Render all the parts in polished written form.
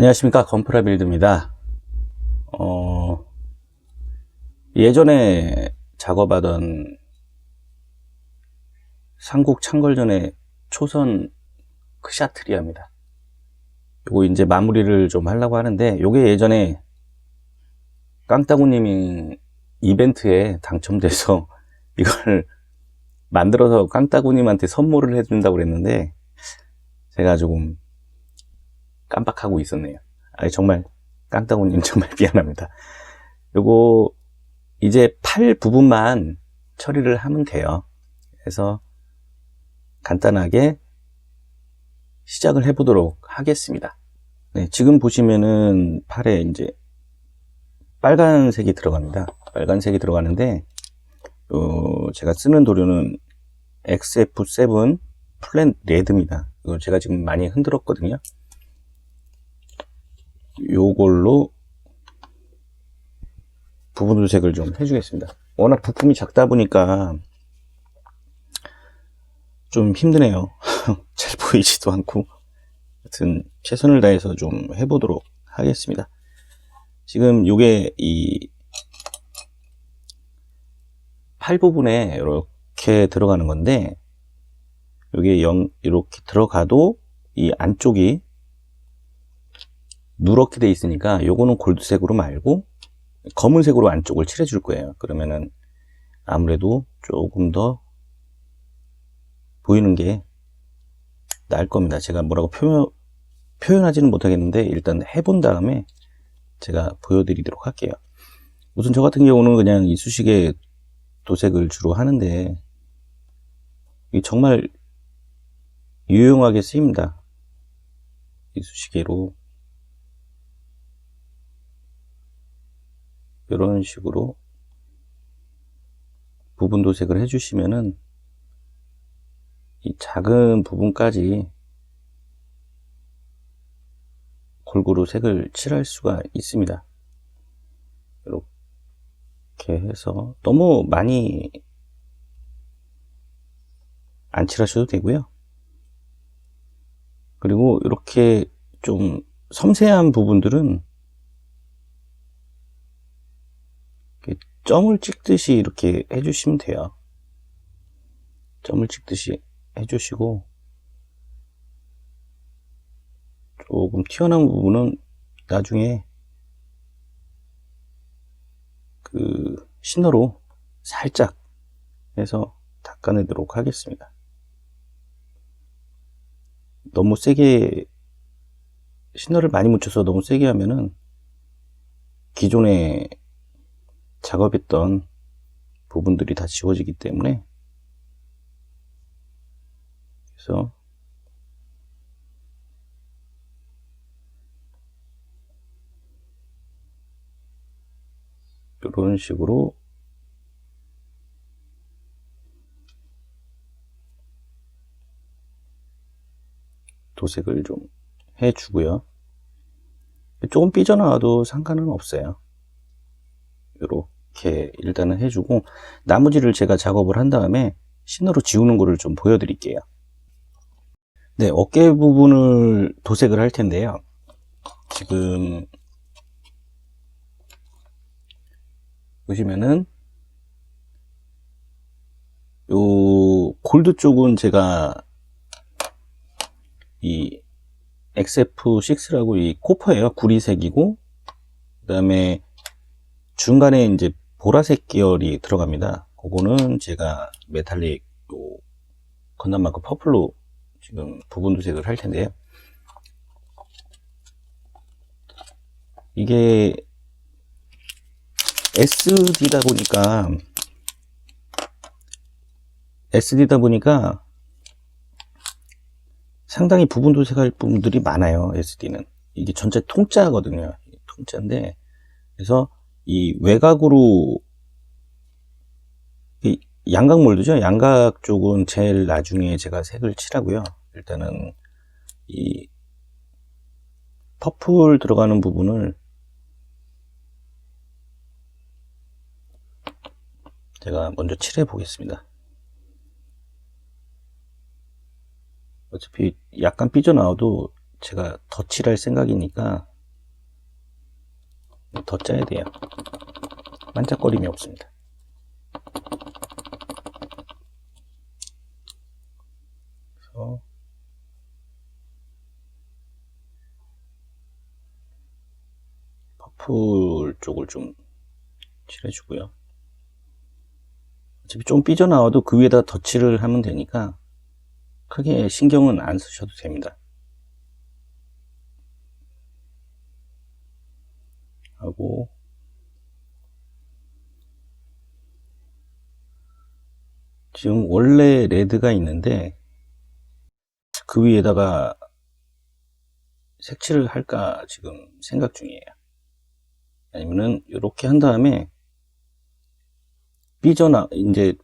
안녕하십니까, 건프라 빌드입니다. 예전에 작업하던 삼국 창궐전의 초선 크샤트리아입니다. 요거 이제 마무리를 좀 하려고 하는데, 요게 예전에 깡따구님이 이벤트에 당첨돼서 이걸 만들어서 깡따구님한테 선물을 해준다고 그랬는데, 제가 조금 깜빡하고 있었네요. 아니, 정말 깡따구님 정말 미안합니다. 요거 이제 팔 부분만 처리를 하면 돼요. 그래서 간단하게 시작을 해보도록 하겠습니다. 네, 지금 보시면은 팔에 이제 빨간색이 들어갑니다. 빨간색이 들어가는데 제가 쓰는 도료는 XF7 플랜 레드입니다. 이거 제가 지금 많이 흔들었거든요. 요걸로 부분 도색을 좀 해주겠습니다. 워낙 부품이 작다 보니까 좀 힘드네요. 잘 보이지도 않고. 하여튼 최선을 다해서 좀 해보도록 하겠습니다. 지금 요게 이 팔 부분에 이렇게 들어가는 건데, 요게 이렇게 들어가도 이 안쪽이 누렇게 돼 있으니까 요거는 골드색으로 말고 검은색으로 안쪽을 칠해 줄 거예요. 그러면은 아무래도 조금 더 보이는 게 나을 겁니다. 제가 뭐라고 표현하지는 못하겠는데 일단 해본 다음에 제가 보여드리도록 할게요. 우선 저 같은 경우는 그냥 이쑤시개 도색을 주로 하는데 이 정말 유용하게 쓰입니다. 이쑤시개로 이런 식으로 부분 도색을 해주시면은 이 작은 부분까지 골고루 색을 칠할 수가 있습니다. 이렇게 해서 너무 많이 안 칠하셔도 되고요. 그리고 이렇게 좀 섬세한 부분들은 점을 찍듯이 이렇게 해주시면 돼요. 점을 찍듯이 해주시고, 조금 튀어나온 부분은 나중에 그 시너로 살짝 해서 닦아내도록 하겠습니다. 너무 세게 시너를 많이 묻혀서 너무 세게 하면은 기존에 작업했던 부분들이 다 지워지기 때문에, 그래서 이런 식으로 도색을 좀 해주고요. 조금 삐져나와도 상관은 없어요. 이렇게 일단은 해주고, 나머지를 제가 작업을 한 다음에 시너로 지우는 거를 좀 보여드릴게요. 네, 어깨 부분을 도색을 할 텐데요. 지금 보시면은 요 골드 쪽은 제가 이 XF6라고 이 코퍼예요. 구리색이고, 그 다음에 중간에 이제 보라색 계열이 들어갑니다. 그거는 제가 메탈릭 요 건담 마크 퍼플로 지금 부분 도색을 할 텐데요. 이게 SD다 보니까 상당히 부분 도색할 부분들이 많아요. SD는 이게 전체 통짜거든요. 통짜인데, 그래서 이 외곽으로 이 양각 몰드죠. 양각 쪽은 제일 나중에 제가 색을 칠하고요. 일단은 이 퍼플 들어가는 부분을 제가 먼저 칠해 보겠습니다. 어차피 약간 삐져나와도 제가 덧칠할 생각이니까 더 짜야 돼요. 반짝거림이 없습니다. 그래서 퍼플 쪽을 좀 칠해주고요. 어차피 좀 삐져나와도 그 위에다 덧칠을 하면 되니까 크게 신경은 안 쓰셔도 됩니다. 하고 지금 원래 레드가 있는데 그 위에다가 색칠을 할까 지금 생각 중이에요. 아니면은 이렇게 한 다음에 이제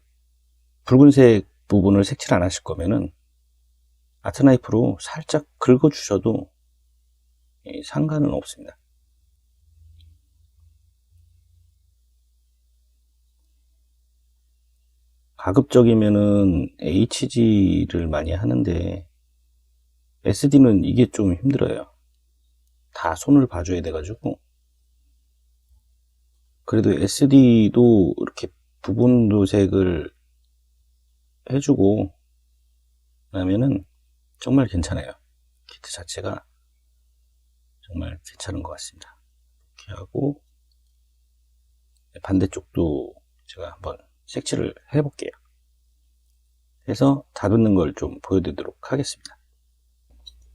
붉은색 부분을 색칠 안 하실 거면은 아트나이프로 살짝 긁어 주셔도 상관은 없습니다. 가급적이면은 HG를 많이 하는데 SD는 이게 좀 힘들어요. 다 손을 봐줘야 돼가지고. 그래도 SD도 이렇게 부분 도색을 해주고 나면은 정말 괜찮아요. 키트 자체가 정말 괜찮은 것 같습니다. 이렇게 하고 반대쪽도 제가 한번 색칠을 해볼게요. 해서 다듬는 걸 좀 보여드리도록 하겠습니다.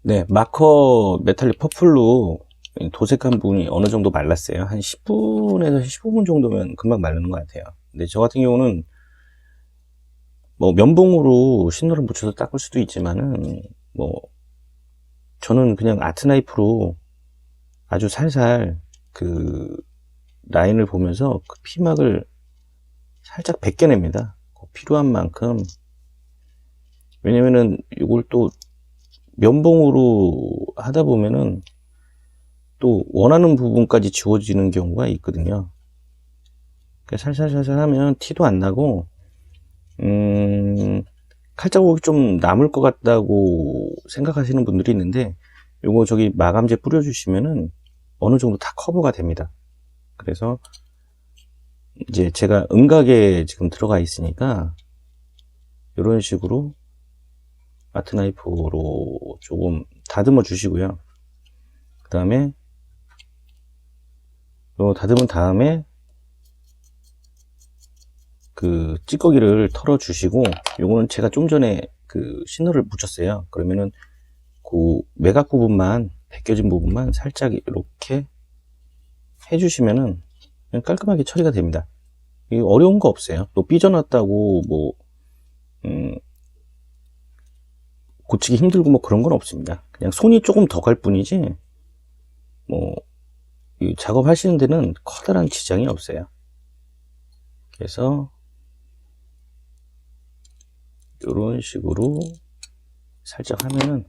네, 마커 메탈릭 퍼플로 도색한 부분이 어느 정도 말랐어요. 한 10분에서 15분 정도면 금방 마르는 것 같아요. 근데 저 같은 경우는 뭐 면봉으로 신호를 묻혀서 닦을 수도 있지만은 뭐 저는 그냥 아트나이프로 아주 살살 그 라인을 보면서 그 피막을 살짝 벗겨냅니다. 필요한 만큼. 왜냐면은 이걸 또 면봉으로 하다 보면은 또 원하는 부분까지 지워지는 경우가 있거든요. 살살살살 하면 티도 안 나고 칼자국이 좀 남을 것 같다고 생각하시는 분들이 있는데 요거 저기 마감제 뿌려주시면은 어느 정도 다 커버가 됩니다. 그래서 이제 제가 음각에 지금 들어가 있으니까 이런 식으로 아트나이프로 조금 다듬어 주시고요. 그 다음에 요 다듬은 다음에 그 찌꺼기를 털어 주시고, 요거는 제가 좀 전에 그 신호를 묻혔어요. 그러면은 그 매각 부분만, 벗겨진 부분만 살짝 이렇게 해주시면은 그냥 깔끔하게 처리가 됩니다. 이게 어려운 거 없어요. 또 삐져났다고 뭐 고치기 힘들고 뭐 그런 건 없습니다. 그냥 손이 조금 더 갈 뿐이지 뭐 이 작업하시는 데는 커다란 지장이 없어요. 그래서 이런 식으로 살짝 하면은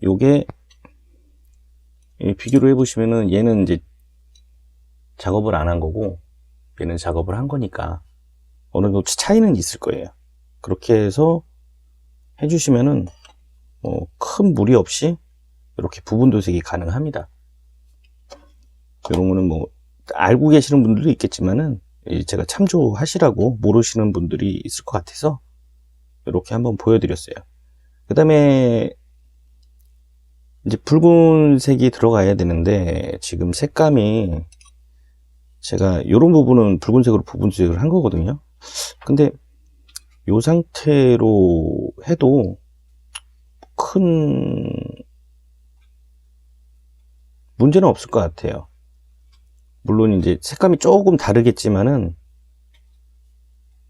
요게 비교를 해보시면은 얘는 이제 작업을 안 한 거고 얘는 작업을 한 거니까 어느 정도 차이는 있을 거예요. 그렇게 해서 해주시면은 뭐 큰 무리 없이 이렇게 부분 도색이 가능합니다. 이런 거는 뭐 알고 계시는 분들도 있겠지만은 제가 참조하시라고 모르시는 분들이 있을 것 같아서 이렇게 한번 보여드렸어요. 그 다음에 이제 붉은색이 들어가야 되는데 지금 색감이 제가 이런 부분은 붉은색으로 부분 도색을 한 거거든요. 근데 이 상태로 해도 큰 문제는 없을 것 같아요. 물론 이제 색감이 조금 다르겠지만은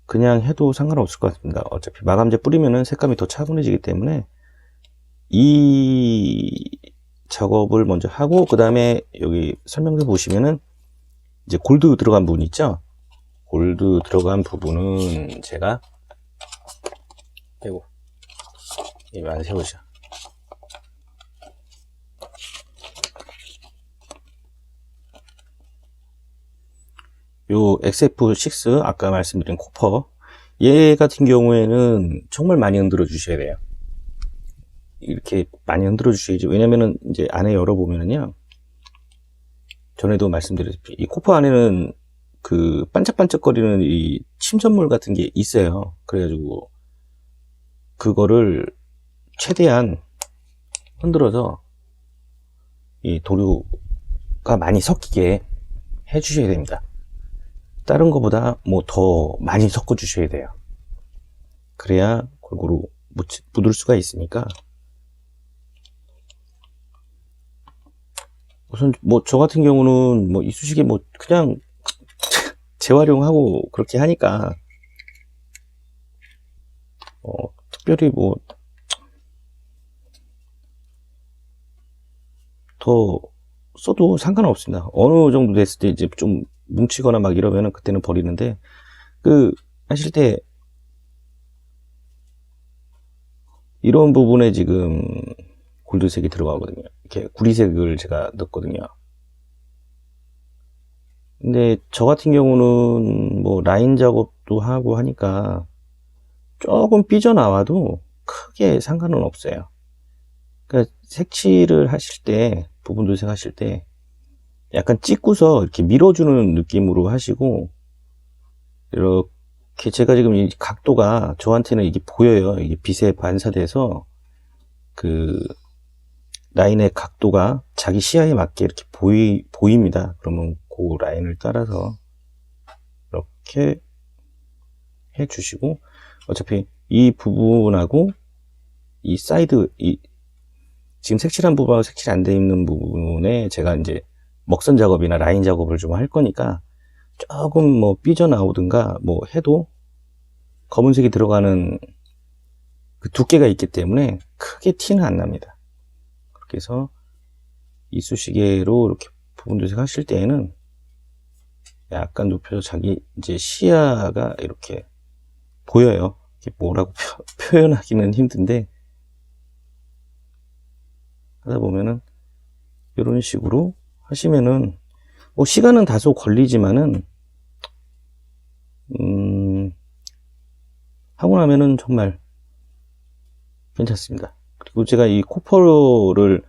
그냥 해도 상관없을 것 같습니다. 어차피 마감제 뿌리면은 색감이 더 차분해지기 때문에 이 작업을 먼저 하고 그 다음에 여기 설명서 보시면은 이제 골드 들어간 부분 있죠? 골드 들어간 부분은 제가 아이고 이거 안 세우죠. 요 XF6 아까 말씀드린 코퍼 얘 같은 경우에는 정말 많이 흔들어 주셔야 돼요. 이렇게 많이 흔들어 주셔야지. 왜냐면은 이제 안에 열어보면은요 전에도 말씀드렸다시피 이 코퍼 안에는 그 반짝반짝거리는 이 침전물 같은 게 있어요. 그래가지고 그거를 최대한 흔들어서 이 도료가 많이 섞이게 해 주셔야 됩니다. 다른 것보다 뭐 더 많이 섞어 주셔야 돼요. 그래야 골고루 묻을 수가 있으니까. 우선 뭐 저 같은 경우는 뭐 이쑤시개 뭐 그냥 재활용하고 그렇게 하니까 특별히 뭐 더 써도 상관없습니다. 어느 정도 됐을 때 이제 좀 뭉치거나 막 이러면은 그때는 버리는데, 그 하실 때 이런 부분에 지금 골드색이 들어가거든요. 이렇게 구리색을 제가 넣었거든요. 근데 저 같은 경우는 뭐 라인 작업도 하고 하니까 조금 삐져나와도 크게 상관은 없어요. 그러니까 색칠을 하실 때, 부분 도색 하실 때 약간 찍고서 이렇게 밀어주는 느낌으로 하시고, 이렇게 제가 지금 이 각도가 저한테는 이게 보여요. 이게 빛에 반사돼서 그 라인의 각도가 자기 시야에 맞게 이렇게 보입니다. 그러면 그 라인을 따라서 이렇게 해 주시고, 어차피 이 부분하고 이 사이드, 지금 색칠한 부분하고 색칠 안 돼 있는 부분에 제가 이제 먹선 작업이나 라인 작업을 좀 할 거니까 조금 뭐 삐져나오든가 뭐 해도 검은색이 들어가는 그 두께가 있기 때문에 크게 티는 안 납니다. 그렇게 해서 이쑤시개로 이렇게 부분 도색 하실 때에는 약간 눕혀서 자기 이제 시야가 이렇게 보여요. 이게 뭐라고 표현하기는 힘든데, 하다 보면은 이런 식으로 하시면은 뭐 시간은 다소 걸리지만은 하고 나면은 정말 괜찮습니다. 그리고 제가 이 코퍼를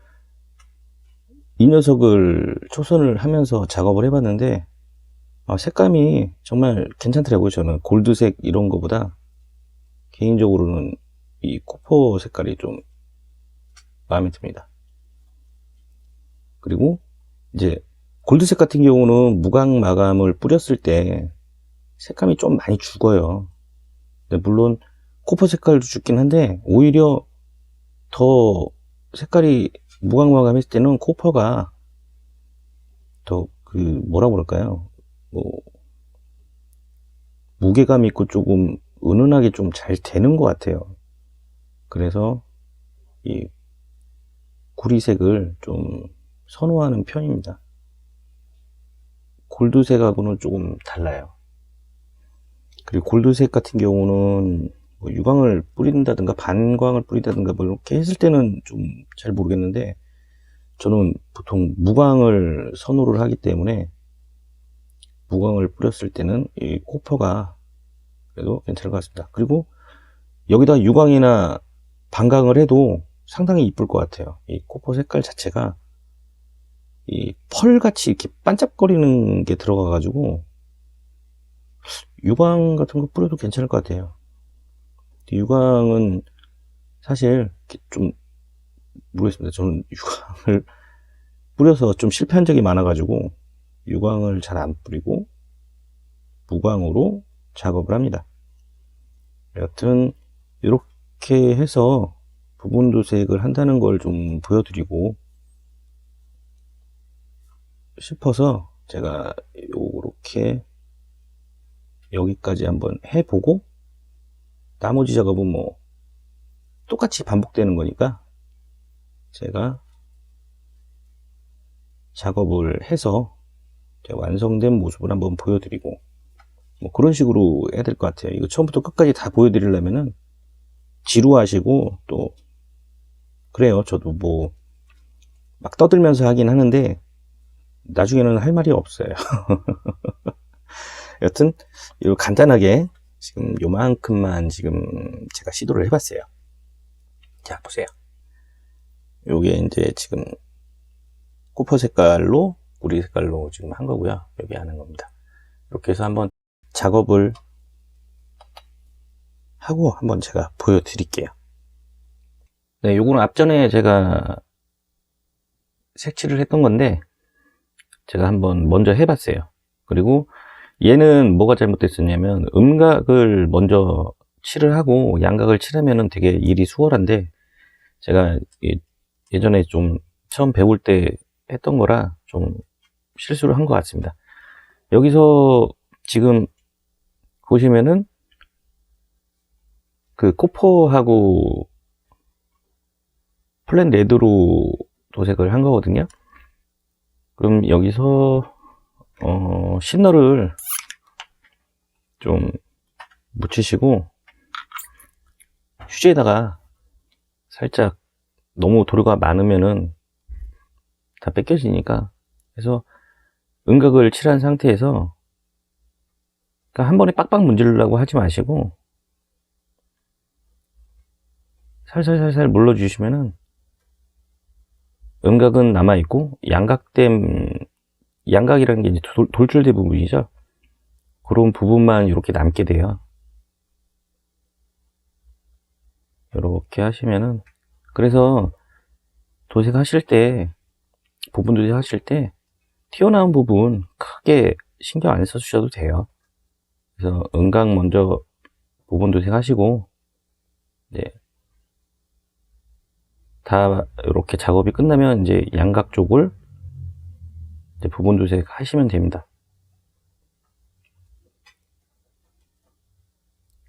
이 녀석을 초선을 하면서 작업을 해봤는데 색감이 정말 괜찮더라고요. 저는 골드색 이런 거보다 개인적으로는 이 코퍼 색깔이 좀 마음에 듭니다. 그리고 이제 골드색 같은 경우는 무광 마감을 뿌렸을 때 색감이 좀 많이 죽어요. 근데 물론 코퍼 색깔도 죽긴 한데 오히려 더 색깔이 무광 마감했을 때는 코퍼가 더 그 뭐라고 그럴까요? 뭐 무게감 있고 조금 은은하게 좀 잘 되는 것 같아요. 그래서 이 구리색을 좀 선호하는 편입니다. 골드색하고는 조금 달라요. 그리고 골드색 같은 경우는 뭐 유광을 뿌린다든가 반광을 뿌린다든가 뭐 이렇게 했을 때는 좀 잘 모르겠는데, 저는 보통 무광을 선호를 하기 때문에 무광을 뿌렸을 때는 이 코퍼가 그래도 괜찮을 것 같습니다. 그리고 여기다 유광이나 반광을 해도 상당히 이쁠 것 같아요. 이 코퍼 색깔 자체가 이 펄같이 이렇게 반짝거리는 게 들어가 가지고 유광 같은 거 뿌려도 괜찮을 것 같아요. 유광은 사실 좀 모르겠습니다. 저는 유광을 뿌려서 좀 실패한 적이 많아 가지고 유광을 잘 안 뿌리고 무광으로 작업을 합니다. 여튼 이렇게 해서 부분 도색을 한다는 걸 좀 보여드리고 싶어서 제가 요렇게 여기까지 한번 해보고, 나머지 작업은 뭐 똑같이 반복되는 거니까 제가 작업을 해서 완성된 모습을 한번 보여드리고, 뭐 그런 식으로 해야 될 것 같아요. 이거 처음부터 끝까지 다 보여드리려면은 지루하시고, 또 그래요. 저도 뭐 막 떠들면서 하긴 하는데 나중에는 할 말이 없어요. 여튼 요 간단하게 지금 요만큼만 지금 제가 시도를 해봤어요. 자, 보세요. 요게 이제 지금 코퍼 색깔로 우리 색깔로 지금 한 거고요. 여기 하는 겁니다. 이렇게 해서 한번 작업을 하고 한번 제가 보여드릴게요. 네, 요거는 앞전에 제가 색칠을 했던 건데 제가 한번 먼저 해봤어요. 그리고 얘는 뭐가 잘못됐었냐면 음각을 먼저 칠을 하고 양각을 칠하면은 되게 일이 수월한데 제가 예전에 좀 처음 배울 때 했던 거라 좀 실수를 한 것 같습니다. 여기서 지금 보시면은 그 코퍼하고 플랜 레드로 도색을 한 거거든요. 그럼 여기서 시너를 좀 묻히시고 휴지에다가 살짝 너무 도료가 많으면은 다 뺏겨지니까 그래서 음각을 칠한 상태에서 그러니까 한 번에 빡빡 문지르려고 하지 마시고 살살살살 물러주시면은 음각은 남아있고 양각이라는 게 이제 돌출된 부분이죠. 그런 부분만 이렇게 남게 돼요. 이렇게 하시면은 그래서 도색하실 때 부분 도색하실 때 튀어나온 부분 크게 신경 안 써주셔도 돼요. 그래서 음각 먼저 부분 도색하시고 이제 다 이렇게 작업이 끝나면 이제 양각 쪽을 이제 부분 도색 하시면 됩니다.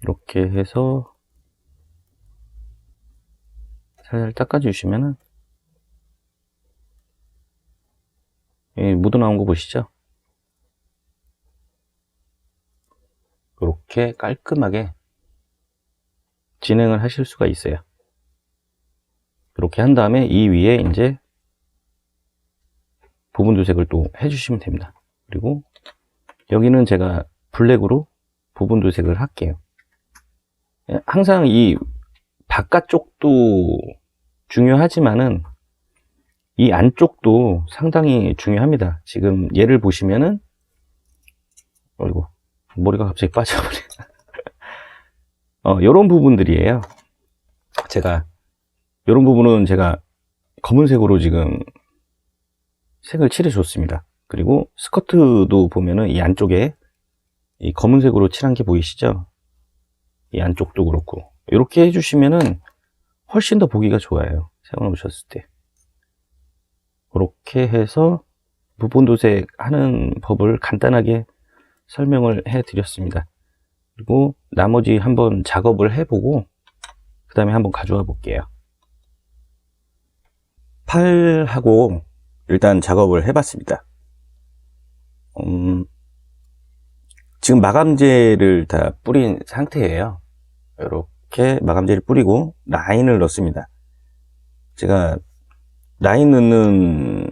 이렇게 해서 살살 닦아주시면은 묻어나온 거 보시죠? 이렇게 깔끔하게 진행을 하실 수가 있어요. 이렇게 한 다음에 이 위에 이제 부분 도색을 또 해주시면 됩니다. 그리고 여기는 제가 블랙으로 부분 도색을 할게요. 항상 이 바깥쪽도 중요하지만은 이 안쪽도 상당히 중요합니다. 지금 얘를 보시면은 어이구 머리가 갑자기 빠져버려. 요런 부분들이에요. 요런 부분은 제가 검은색으로 지금 색을 칠해 줬습니다. 그리고 스커트도 보면은 이 안쪽에 이 검은색으로 칠한 게 보이시죠? 이 안쪽도 그렇고 이렇게 해주시면은 훨씬 더 보기가 좋아요. 세워 놓으셨을 때. 이렇게 해서 부분 도색 하는 법을 간단하게 설명을 해 드렸습니다. 그리고 나머지 한번 작업을 해보고 그 다음에 한번 가져와 볼게요. 팔하고 일단 작업을 해봤습니다. 지금 마감재를 다 뿌린 상태예요. 이렇게 마감재를 뿌리고 라인을 넣습니다. 제가 라인 넣는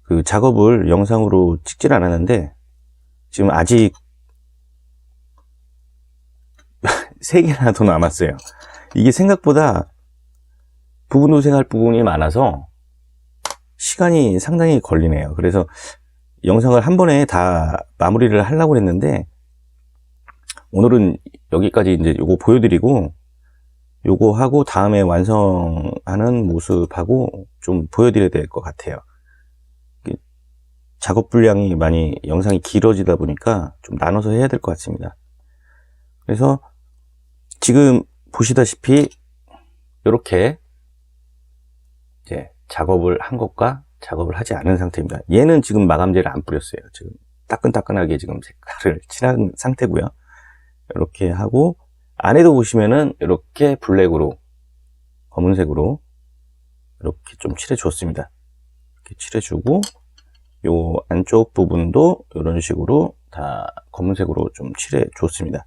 그 작업을 영상으로 찍질 않았는데 지금 아직 3개나 더 남았어요. 이게 생각보다 부분 도색할 부분이 많아서 시간이 상당히 걸리네요. 그래서 영상을 한 번에 다 마무리를 하려고 했는데 오늘은 여기까지 이제 요거 보여드리고 요거 하고 다음에 완성하는 모습하고 좀 보여드려야 될 것 같아요. 작업 분량이 많이 영상이 길어지다 보니까 좀 나눠서 해야 될 것 같습니다. 그래서 지금 보시다시피 이렇게 이제 작업을 한 것과 작업을 하지 않은 상태입니다. 얘는 지금 마감재를 안 뿌렸어요. 지금 따끈따끈하게 지금 색깔을 칠한 상태고요. 이렇게 하고 안에도 보시면은 이렇게 블랙으로 검은색으로 이렇게 좀 칠해 줬습니다. 이렇게 칠해 주고 요 안쪽 부분도 이런 식으로 다 검은색으로 좀 칠해 줬습니다.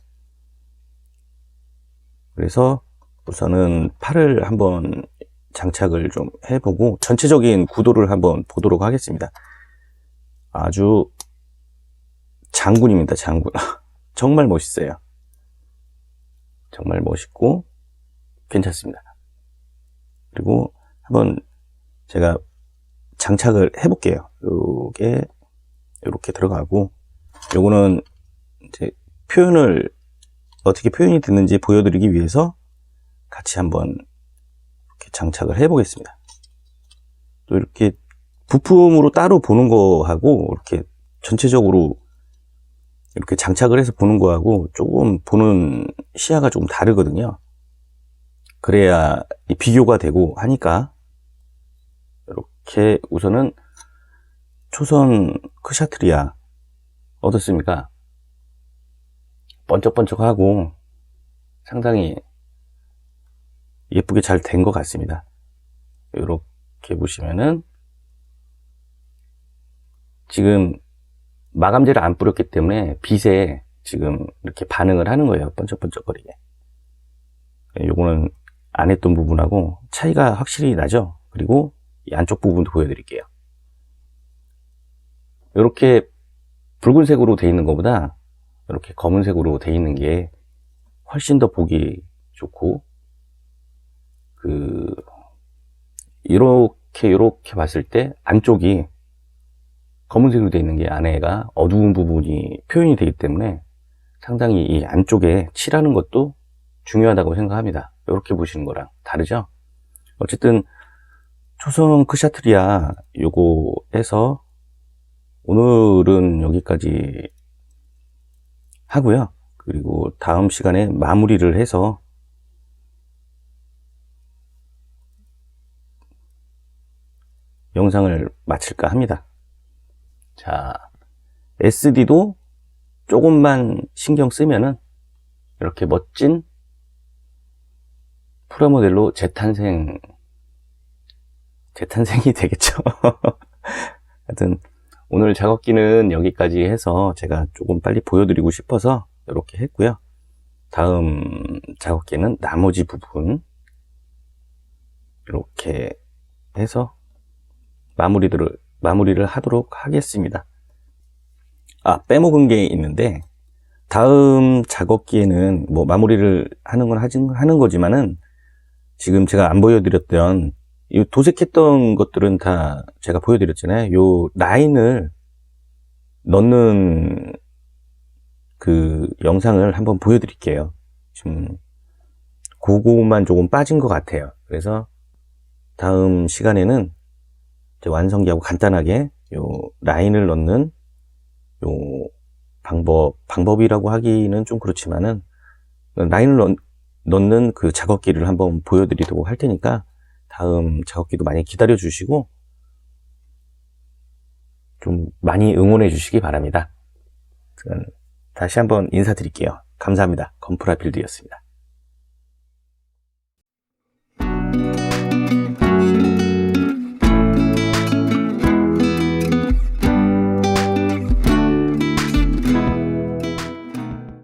그래서 우선은 팔을 한번 장착을 좀 해보고 전체적인 구도를 한번 보도록 하겠습니다. 아주 장군입니다. 장군. 정말 멋있어요. 정말 멋있고 괜찮습니다. 그리고 한번 제가 장착을 해볼게요. 요게 이렇게 들어가고, 요거는 이제 어떻게 표현이 됐는지 보여드리기 위해서 같이 한번 이렇게 장착을 해보겠습니다. 또 이렇게 부품으로 따로 보는 거하고 이렇게 전체적으로 이렇게 장착을 해서 보는 거하고 조금 보는 시야가 조금 다르거든요. 그래야 비교가 되고 하니까 이렇게 우선은 초선 크샤트리아 어떻습니까? 번쩍번쩍하고 상당히 예쁘게 잘 된 것 같습니다. 이렇게 보시면은 지금 마감제를 안 뿌렸기 때문에 빛에 지금 이렇게 반응을 하는 거예요. 번쩍번쩍거리게. 요거는 안 했던 부분하고 차이가 확실히 나죠. 그리고 이 안쪽 부분도 보여드릴게요. 이렇게 붉은색으로 돼 있는 것보다 이렇게 검은색으로 돼 있는 게 훨씬 더 보기 좋고, 이렇게 봤을 때 안쪽이 검은색으로 돼 있는 게 안에가 어두운 부분이 표현이 되기 때문에 상당히 이 안쪽에 칠하는 것도 중요하다고 생각합니다. 이렇게 보시는 거랑 다르죠? 어쨌든 초성 크샤트리아 요거 해서 오늘은 여기까지 하고요. 그리고 다음 시간에 마무리를 해서 영상을 마칠까 합니다. 자, SD도 조금만 신경 쓰면은 이렇게 멋진 프라모델로 재탄생이 되겠죠. 하여튼 오늘 작업기는 여기까지 해서 제가 조금 빨리 보여드리고 싶어서 이렇게 했고요. 다음 작업기는 나머지 부분 이렇게 해서 마무리를 하도록 하겠습니다. 빼먹은 게 있는데, 다음 작업기에는 뭐 마무리를 하는 거지만은 지금 제가 안 보여드렸던 이 도색했던 것들은 다 제가 보여드렸잖아요. 요 라인을 넣는 그 영상을 한번 보여드릴게요. 지금 그거만 조금 빠진 것 같아요. 그래서 다음 시간에는 이제 완성기하고 간단하게 요 라인을 넣는 요 방법이라고 하기는 좀 그렇지만은 라인을 넣는 그 작업기를 한번 보여드리도록 할 테니까 다음 작업기도 많이 기다려 주시고 좀 많이 응원해 주시기 바랍니다. 다시 한번 인사드릴게요. 감사합니다. 건프라 빌드였습니다.